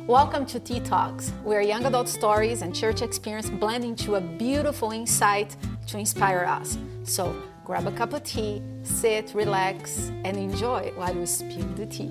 Welcome to Tea Talks, where young adult stories and church experience blend into a beautiful insight to inspire us. So grab a cup of tea, sit, relax, and enjoy while we spill the tea.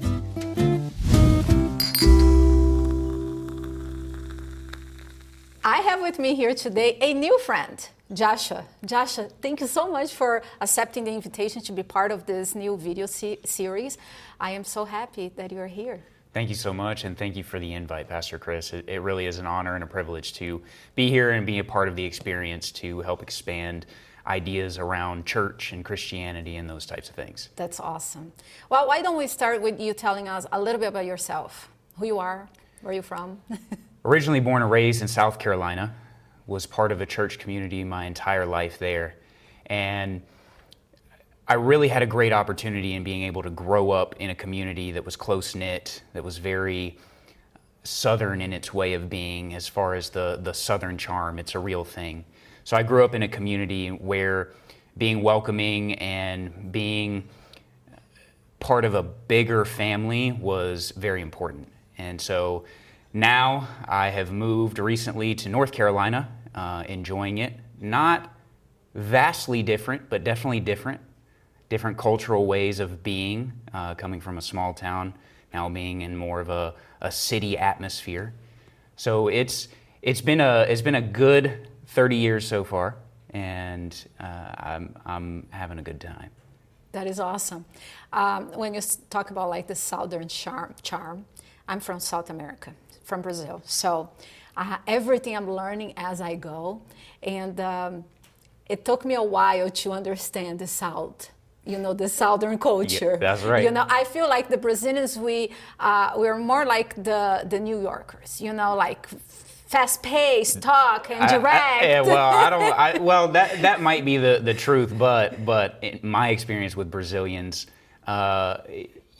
I have with me here today a new friend, Joshua. Joshua, thank you so much for accepting the invitation to be part of this new video series. I am so happy that you're here. Thank you so much, and thank you for the invite, Pastor Chris. It really is an honor and a privilege to be here and be a part of the experience to help expand ideas around church and Christianity and those types of things. That's awesome. Well, why don't we start with you telling us a little bit about yourself, who you are, where you're from? Originally born and raised in South Carolina, was part of a church community my entire life there, and I really had a great opportunity in being able to grow up in a community that was close-knit, that was very Southern in its way of being as far as the Southern charm. It's a real thing. So I grew up in a community where being welcoming and being part of a bigger family was very important. And so now I have moved recently to North Carolina, enjoying it. Not vastly different, but definitely different. Different cultural ways of being, coming from a small town, now being in more of a city atmosphere. So it's been a good 30 years so far, and I'm having a good time. That is awesome. When you talk about like the Southern charm, I'm from South America, from Brazil. So everything I'm learning as I go, and it took me a while to understand the South. The Southern culture. Yeah, that's right. I feel like the Brazilians, we're more like the New Yorkers, like fast-paced, talk, and direct. That might be the truth, but in my experience with Brazilians,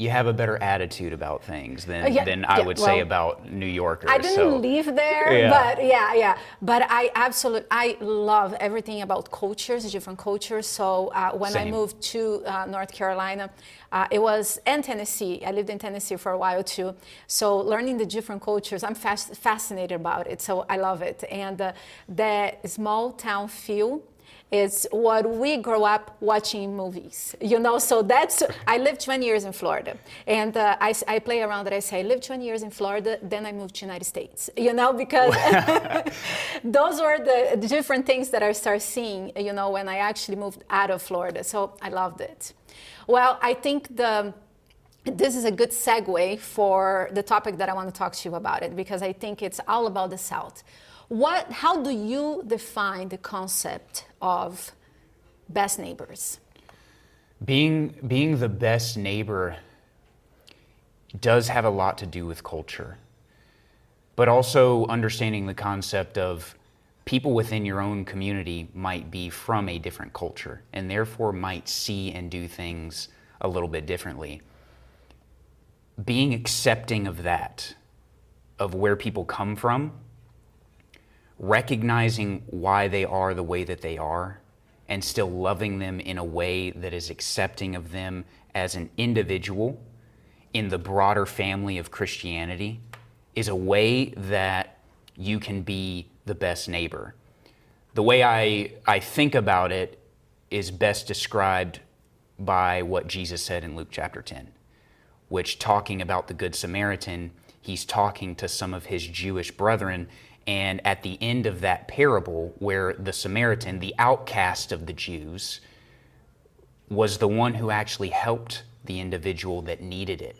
you have a better attitude about things than I would say about New Yorkers. I didn't live there, but I love everything about cultures, different cultures. So when Same. I moved to North Carolina, and Tennessee. I lived in Tennessee for a while too. So learning the different cultures, I'm fascinated about it. So I love it. And the small town feel is what we grow up watching in movies, so I lived 20 years in Florida, and I play around that. I say I lived 20 years in Florida, then I moved to the United States, because those were the different things that I started seeing, when I actually moved out of Florida. So I loved it. Well, I think this is a good segue for the topic that I want to talk to you about it, because I think it's all about the South. How do you define the concept of best neighbors? Being the best neighbor does have a lot to do with culture, but also understanding the concept of people within your own community might be from a different culture and therefore might see and do things a little bit differently. Being accepting of that, of where people come from, recognizing why they are the way that they are, and still loving them in a way that is accepting of them as an individual in the broader family of Christianity, is a way that you can be the best neighbor. The way I think about it is best described by what Jesus said in Luke chapter 10, which, talking about the Good Samaritan, he's talking to some of his Jewish brethren. And at the end of that parable, where the Samaritan, the outcast of the Jews, was the one who actually helped the individual that needed it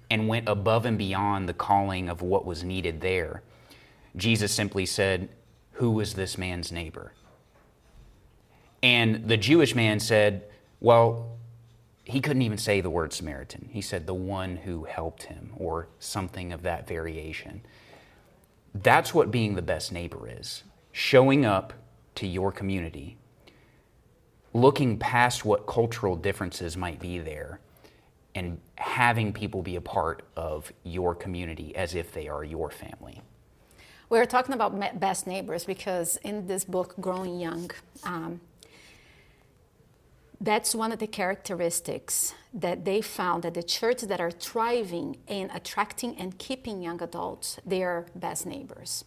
and went above and beyond the calling of what was needed there, Jesus simply said, "Who was this man's neighbor?" And the Jewish man said, well, he couldn't even say the word Samaritan. He said the one who helped him, or something of that variation. That's what being the best neighbor is. Showing up to your community, looking past what cultural differences might be there, and having people be a part of your community as if they are your family. We're talking about best neighbors because in this book, Growing Young, That's one of the characteristics that they found, that the churches that are thriving in attracting and keeping young adults, they are best neighbors.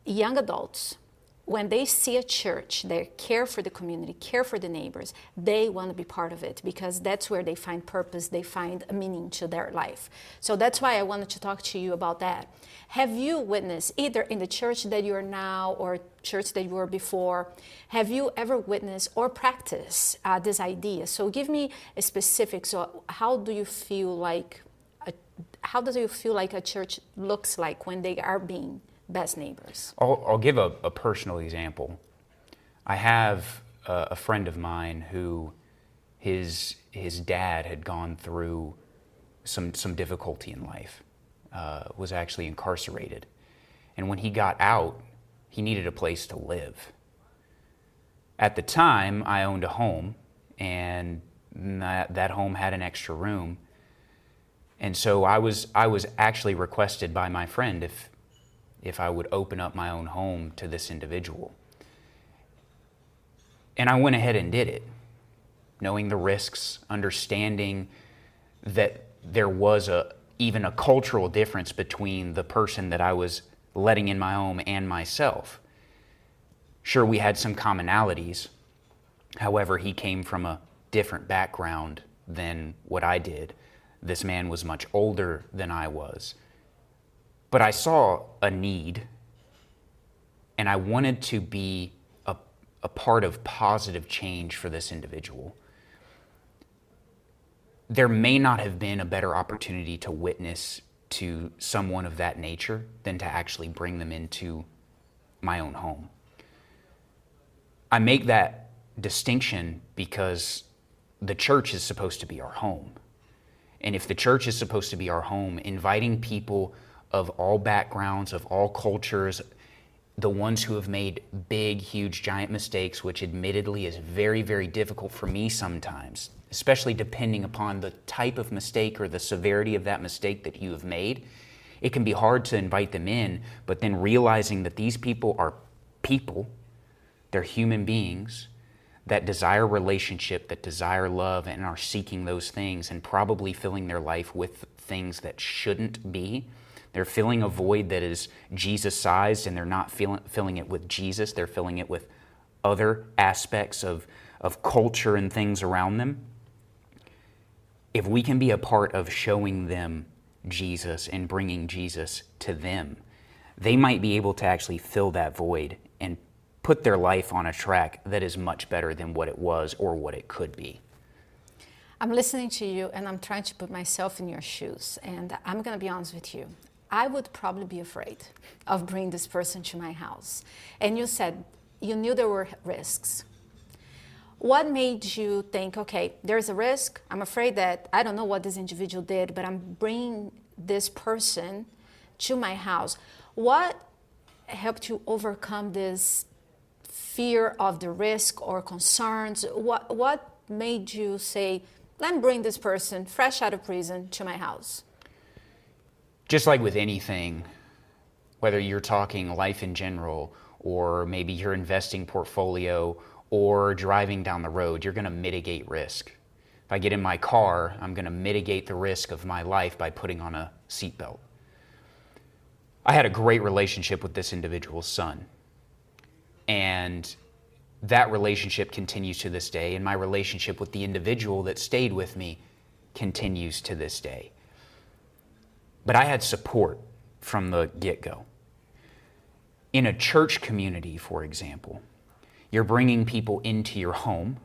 Young adults, when they see a church that care for the community, care for the neighbors, they want to be part of it, because that's where they find purpose, they find a meaning to their life. So that's why I wanted to talk to you about that. Have you witnessed, either in the church that you are now or church that you were before, have you ever witnessed or practiced this idea? So give me a specific. So how do you feel like a church looks like when they are being best neighbors? I'll give a personal example. I have a friend of mine who his dad had gone through some difficulty in life, was actually incarcerated. And when he got out, he needed a place to live. At the time, I owned a home, and that home had an extra room. And so I was actually requested by my friend if I would open up my own home to this individual. And I went ahead and did it, knowing the risks, understanding that there was even a cultural difference between the person that I was letting in my home and myself. Sure, we had some commonalities. However, he came from a different background than what I did. This man was much older than I was. But I saw a need, and I wanted to be a part of positive change for this individual. There may not have been a better opportunity to witness to someone of that nature than to actually bring them into my own home. I make that distinction because the church is supposed to be our home. And if the church is supposed to be our home, inviting people of all backgrounds, of all cultures, the ones who have made big, huge, giant mistakes, which admittedly is very, very difficult for me sometimes, especially depending upon the type of mistake or the severity of that mistake that you have made. It can be hard to invite them in, but then realizing that these people are people, they're human beings that desire relationship, that desire love, and are seeking those things and probably filling their life with things that shouldn't be. They're filling a void that is Jesus-sized, and they're not filling it with Jesus. They're filling it with other aspects of culture and things around them. If we can be a part of showing them Jesus and bringing Jesus to them, they might be able to actually fill that void and put their life on a track that is much better than what it was or what it could be. I'm listening to you, and I'm trying to put myself in your shoes, and I'm going to be honest with you. I would probably be afraid of bringing this person to my house. And you said you knew there were risks. What made you think, okay, there's a risk. I'm afraid that I don't know what this individual did, but I'm bringing this person to my house. What helped you overcome this fear of the risk or concerns? What made you say, let me bring this person fresh out of prison to my house? Just like with anything, whether you're talking life in general, or maybe your investing portfolio, or driving down the road, you're going to mitigate risk. If I get in my car, I'm going to mitigate the risk of my life by putting on a seatbelt. I had a great relationship with this individual's son, and that relationship continues to this day, and my relationship with the individual that stayed with me continues to this day. But I had support from the get-go. In a church community, for example, you're bringing people into your home,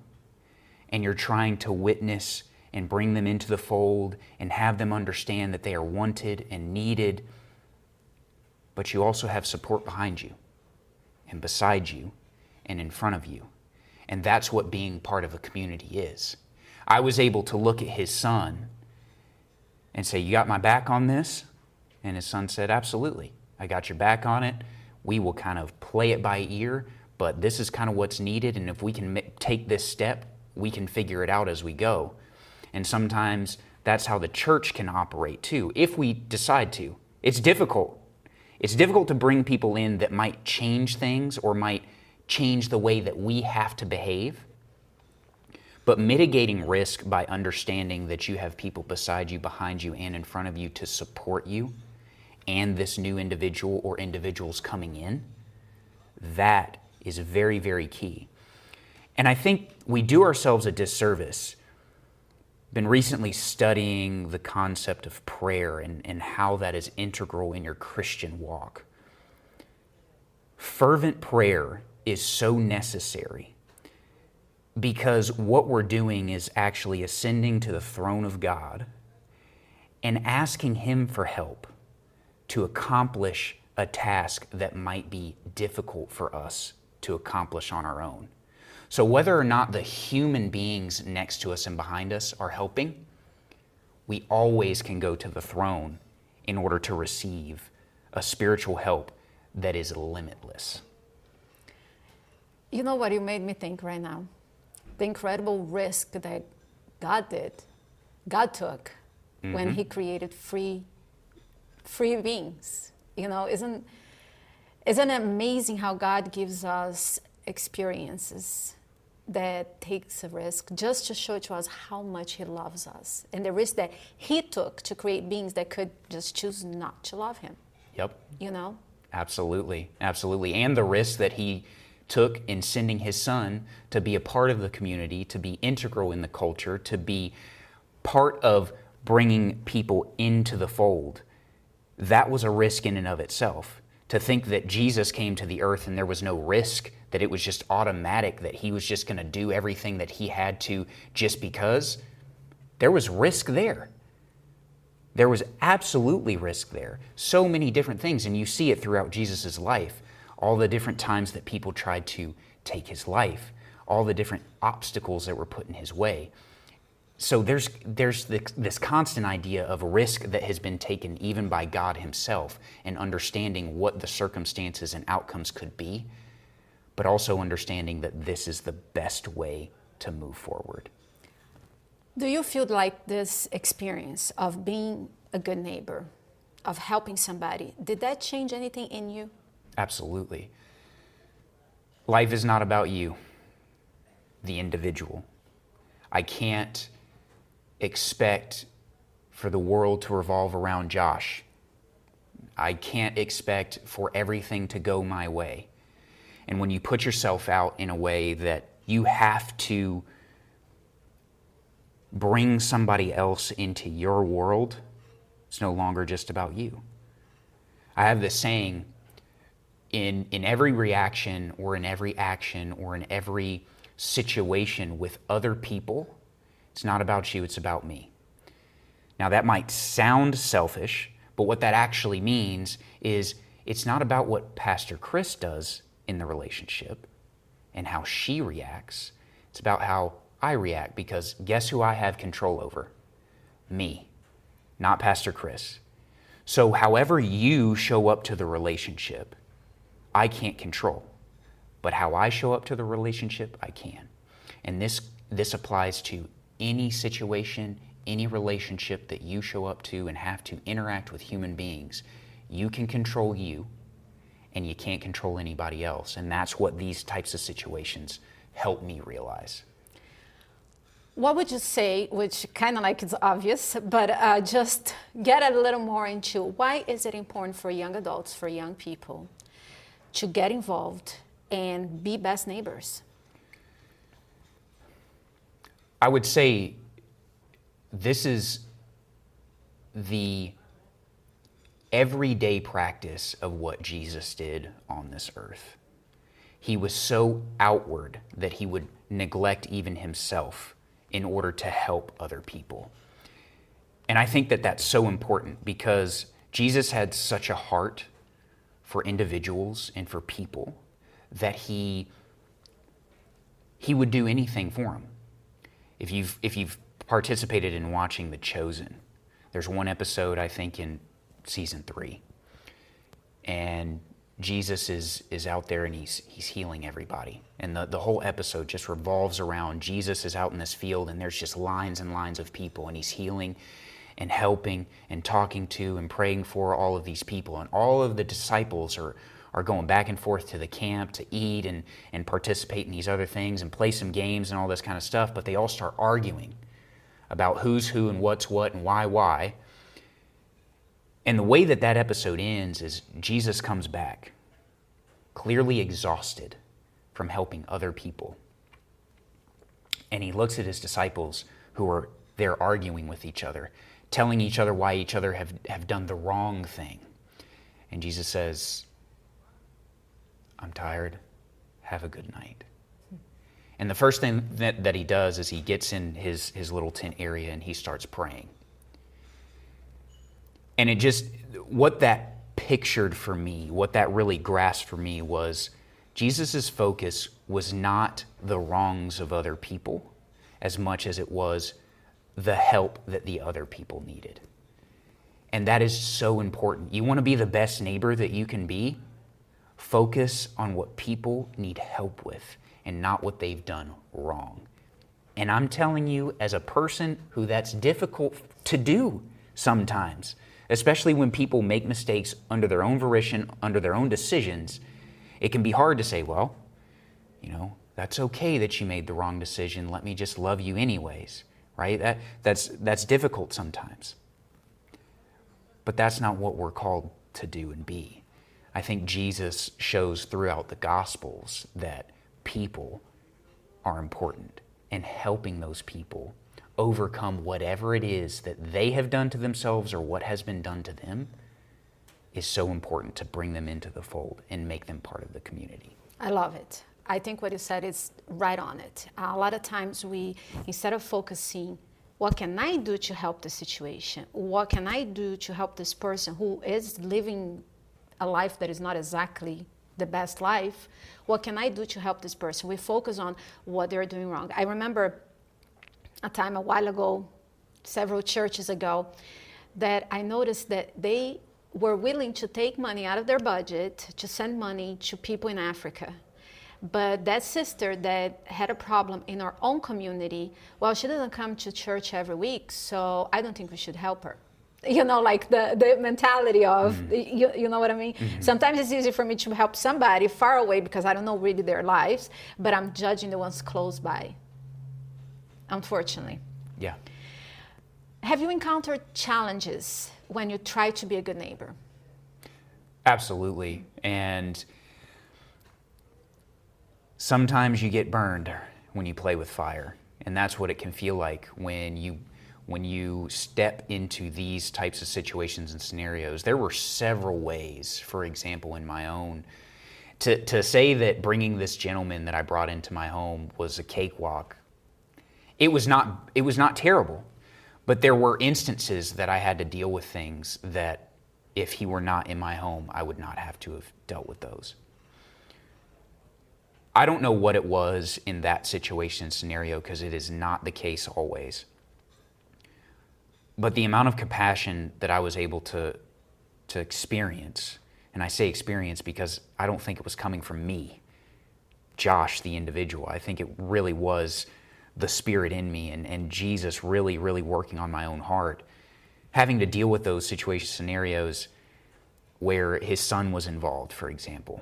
and you're trying to witness and bring them into the fold and have them understand that they are wanted and needed, but you also have support behind you and beside you and in front of you. And that's what being part of a community is. I was able to look at his son and say, you got my back on this? And his son said, absolutely. I got your back on it. We will kind of play it by ear, but this is kind of what's needed. And if we can take this step, we can figure it out as we go. And sometimes that's how the church can operate too, if we decide to. It's difficult. It's difficult to bring people in that might change things or might change the way that we have to behave. but mitigating risk by understanding that you have people beside you, behind you, and in front of you to support you and this new individual or individuals coming in, that is very, very key. And I think we do ourselves a disservice. Been recently studying the concept of prayer and how that is integral in your Christian walk. Fervent prayer is so necessary because what we're doing is actually ascending to the throne of God and asking Him for help to accomplish a task that might be difficult for us to accomplish on our own. So whether or not the human beings next to us and behind us are helping, we always can go to the throne in order to receive a spiritual help that is limitless. You know what you made me think right now? The incredible risk that God took when He created free beings. You know, isn't it amazing how God gives us experiences that takes a risk just to show to us how much He loves us and the risk that He took to create beings that could just choose not to love Him. Yep. You know? Absolutely. And the risk that He took in sending His Son to be a part of the community, to be integral in the culture, to be part of bringing people into the fold. That was a risk in and of itself. To think that Jesus came to the earth and there was no risk, that it was just automatic, that He was just going to do everything that He had to just because, there was risk there. There was absolutely risk there. So many different things, and you see it throughout Jesus' life. All the different times that people tried to take His life, all the different obstacles that were put in His way. So there's this constant idea of risk that has been taken even by God Himself and understanding what the circumstances and outcomes could be, but also understanding that this is the best way to move forward. Do you feel like this experience of being a good neighbor, of helping somebody, did that change anything in you? Absolutely. Life is not about you, the individual. I can't expect for the world to revolve around Josh. I can't expect for everything to go my way. And when you put yourself out in a way that you have to bring somebody else into your world, it's no longer just about you. I have this saying, in every reaction or in every action or in every situation with other people, it's not about you, it's about me. Now that might sound selfish, but what that actually means is it's not about what Pastor Chris does in the relationship and how she reacts. It's about how I react, because guess who I have control over? Me, not Pastor Chris. So however you show up to the relationship, I can't control. But how I show up to the relationship, I can. And this applies to any situation, any relationship that you show up to and have to interact with human beings. You can control you, and you can't control anybody else. And that's what these types of situations help me realize. What would you say, which kind of like it's obvious, but just get a little more into why is it important for young adults, for young people, to get involved and be best neighbors? I would say this is the everyday practice of what Jesus did on this earth. He was so outward that He would neglect even Himself in order to help other people. And I think that that's so important because Jesus had such a heart for individuals and for people that He would do anything for them. If you've participated in watching The Chosen, there's one episode, I think, in season 3, and Jesus is out there and he's healing everybody. And the whole episode just revolves around Jesus is out in this field and there's just lines and lines of people and He's healing. and helping and talking to and praying for all of these people. And all of the disciples are going back and forth to the camp to eat and participate in these other things and play some games and all this kind of stuff, but they all start arguing about who's who and what's what and why. And the way that episode ends is Jesus comes back, clearly exhausted from helping other people. And he looks at his disciples who are there arguing with each other, telling each other why each other have done the wrong thing. And Jesus says, I'm tired. Have a good night. And the first thing that he does is he gets in his little tent area and he starts praying. And it just, what that pictured for me, what that really grasped for me was Jesus' focus was not the wrongs of other people as much as it was the help that the other people needed. And that is so important. You want to be the best neighbor that you can be? Focus on what people need help with and not what they've done wrong. And I'm telling you, as a person who that's difficult to do sometimes, especially when people make mistakes under their own volition, under their own decisions, it can be hard to say, well, that's okay that you made the wrong decision. Let me just love you anyways, right? That's difficult sometimes. But that's not what we're called to do and be. I think Jesus shows throughout the Gospels that people are important, and helping those people overcome whatever it is that they have done to themselves or what has been done to them is so important to bring them into the fold and make them part of the community. I love it. I think what you said is right on it. A lot of times we, instead of focusing, what can I do to help the situation? What can I do to help this person who is living a life that is not exactly the best life? What can I do to help this person? We focus on what they're doing wrong. I remember a time a while ago, several churches ago, that I noticed that they were willing to take money out of their budget to send money to people in Africa. But that sister that had a problem in our own community, well, she doesn't come to church every week, so I don't think we should help her. Like the mentality of, you know what I mean? Mm-hmm. Sometimes it's easy for me to help somebody far away because I don't know really their lives, but I'm judging the ones close by, unfortunately. Yeah. Have you encountered challenges when you try to be a good neighbor? Absolutely. And sometimes you get burned when you play with fire. And that's what it can feel like when you step into these types of situations and scenarios. There were several ways, for example, in my own, to say that bringing this gentleman that I brought into my home was a cakewalk. It was not terrible, but there were instances that I had to deal with things that if he were not in my home, I would not have to have dealt with those. I don't know what it was in that situation scenario because it is not the case always. But the amount of compassion that I was able to experience, and I say experience because I don't think it was coming from me, Josh, the individual. I think it really was the Spirit in me and Jesus really, really working on my own heart. Having to deal with those situation scenarios where his son was involved, for example.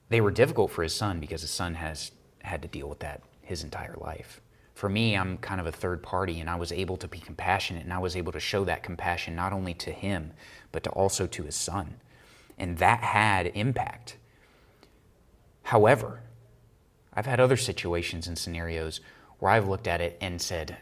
They were difficult for his son because his son has had to deal with that his entire life. For me, I'm kind of a third party, and I was able to be compassionate, and I was able to show that compassion not only to him, but also to his son. And that had impact. However, I've had other situations and scenarios where I've looked at it and said,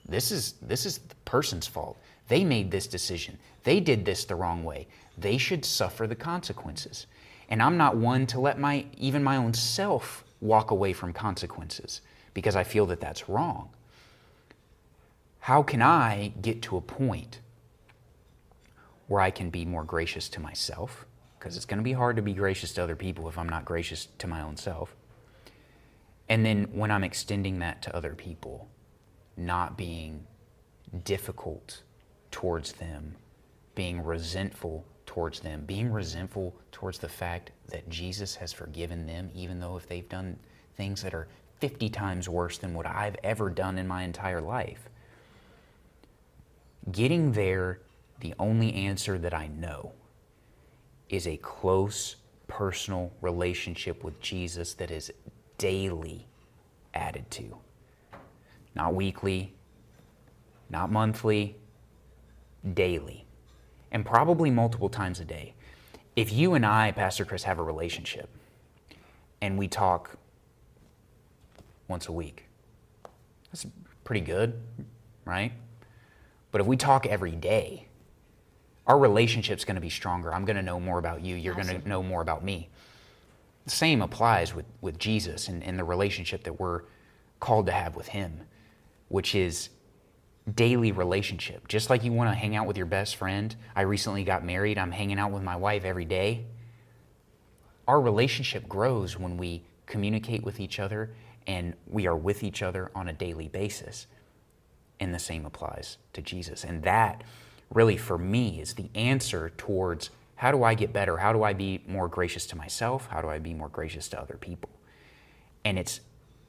this is the person's fault. They made this decision. They did this the wrong way. They should suffer the consequences. And I'm not one to let even my own self walk away from consequences because I feel that that's wrong. How can I get to a point where I can be more gracious to myself? Because it's going to be hard to be gracious to other people if I'm not gracious to my own self. And then when I'm extending that to other people, not being difficult towards them, being resentful towards them, being resentful towards the fact that Jesus has forgiven them, even though if they've done things that are 50 times worse than what I've ever done in my entire life. Getting there, the only answer that I know is a close, personal relationship with Jesus that is daily added to. Not weekly, not monthly, daily. And probably multiple times a day. If you and I, Pastor Chris, have a relationship and we talk once a week, that's pretty good, right? But if we talk every day, our relationship's going to be stronger. I'm going to know more about you. You're going to know more about me. The same applies with Jesus and the relationship that we're called to have with him, which is daily relationship. Just like you want to hang out with your best friend. I recently got married. I'm hanging out with my wife every day. Our relationship grows when we communicate with each other and we are with each other on a daily basis. And the same applies to Jesus. And that really, for me, is the answer towards how do I get better? How do I be more gracious to myself? How do I be more gracious to other people? And it's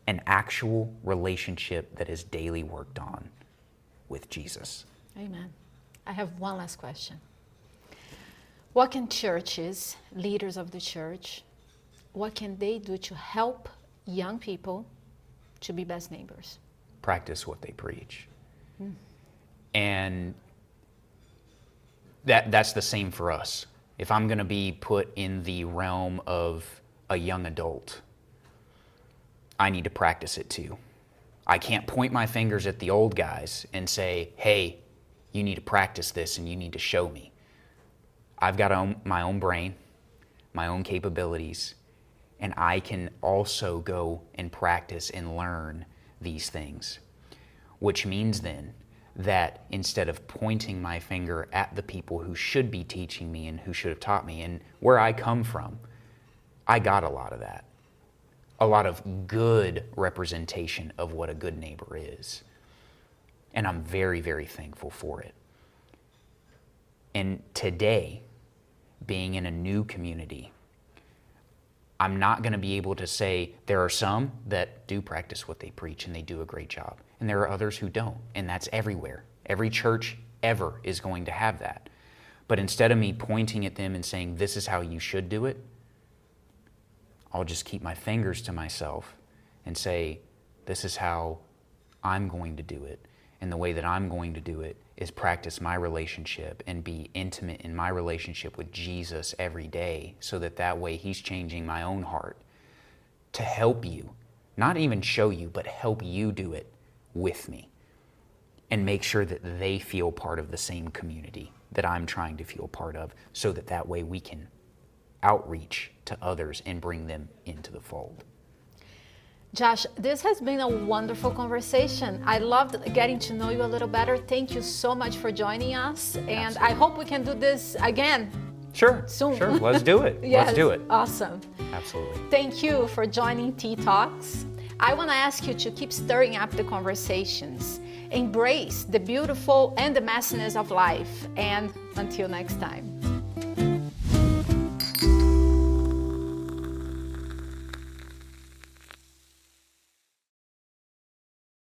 an actual relationship that is daily worked on with Jesus. Amen. I have one last question. What can churches, leaders of the church, what can they do to help young people to be best neighbors? Practice what they preach. And that's the same for us. If I'm going to be put in the realm of a young adult, I need to practice it too. I can't point my fingers at the old guys and say, hey, you need to practice this and you need to show me. I've got my own brain, my own capabilities, and I can also go and practice and learn these things. Which means then that instead of pointing my finger at the people who should be teaching me and who should have taught me, and where I come from, I got a lot of that. A lot of good representation of what a good neighbor is. And I'm very, very thankful for it. And today, being in a new community, I'm not going to be able to say there are some that do practice what they preach and they do a great job. And there are others who don't. And that's everywhere. Every church ever is going to have that. But instead of me pointing at them and saying, this is how you should do it, I'll just keep my fingers to myself and say, this is how I'm going to do it. And the way that I'm going to do it is practice my relationship and be intimate in my relationship with Jesus every day, so that way he's changing my own heart to help you, not even show you, but help you do it with me and make sure that they feel part of the same community that I'm trying to feel part of, so that way we can outreach to others and bring them into the fold. Josh, this has been a wonderful conversation. I loved getting to know you a little better. Thank you so much for joining us. And Absolutely. I hope we can do this again. Sure. Soon. Sure. Let's do it. Yes, Let's do it. Awesome. Absolutely. Thank you for joining Tea Talks. I want to ask you to keep stirring up the conversations. Embrace the beautiful and the messiness of life. And until next time.